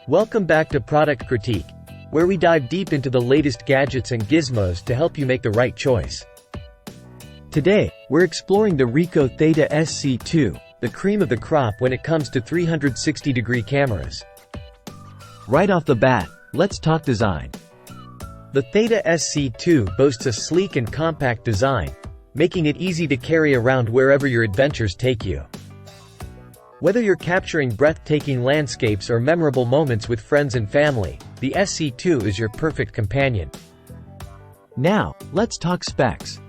Welcome back to Product Critique, where we dive deep into the latest gadgets and gizmos to help you make the right choice. Today, we're exploring the Ricoh Theta SC2, the cream of the crop when it comes to 360-degree cameras. Right off the bat, let's talk design. The Theta SC2 boasts a sleek and compact design, making it easy to carry around wherever your adventures take you. Whether you're capturing breathtaking landscapes or memorable moments with friends and family, the SC2 is your perfect companion. Now, let's talk specs.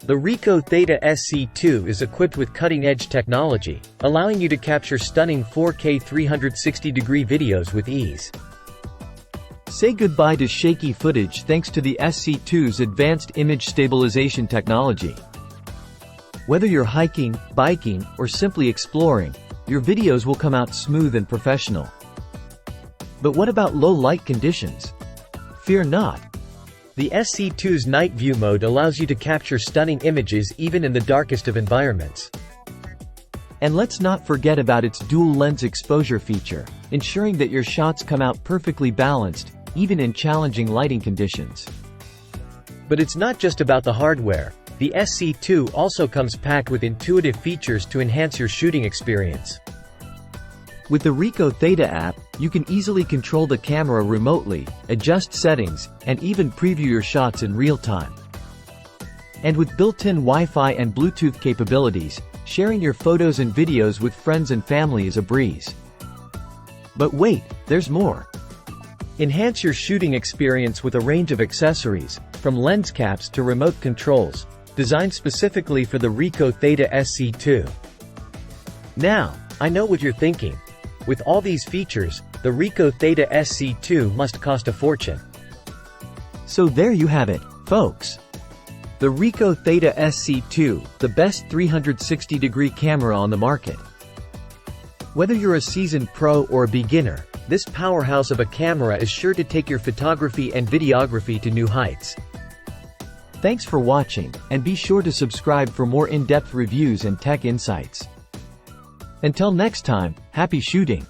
The Ricoh Theta SC2 is equipped with cutting-edge technology, allowing you to capture stunning 4K 360-degree videos with ease. Say goodbye to shaky footage thanks to the SC2's advanced image stabilization technology. Whether you're hiking, biking, or simply exploring, your videos will come out smooth and professional. But what about low light conditions? Fear not. The SC2's night view mode allows you to capture stunning images even in the darkest of environments. And let's not forget about its dual lens exposure feature, ensuring that your shots come out perfectly balanced, even in challenging lighting conditions. But it's not just about the hardware. The SC2 also comes packed with intuitive features to enhance your shooting experience. With the Ricoh Theta app, you can easily control the camera remotely, adjust settings, and even preview your shots in real time. And with built-in Wi-Fi and Bluetooth capabilities, sharing your photos and videos with friends and family is a breeze. But wait, there's more. Enhance your shooting experience with a range of accessories, from lens caps to remote controls, designed specifically for the Ricoh Theta SC2. Now, I know what you're thinking. With all these features, the Ricoh Theta SC2 must cost a fortune. So there you have it, folks. The Ricoh Theta SC2, the best 360-degree camera on the market. Whether you're a seasoned pro or a beginner, this powerhouse of a camera is sure to take your photography and videography to new heights. Thanks for watching, and be sure to subscribe for more in-depth reviews and tech insights. Until next time, happy shooting!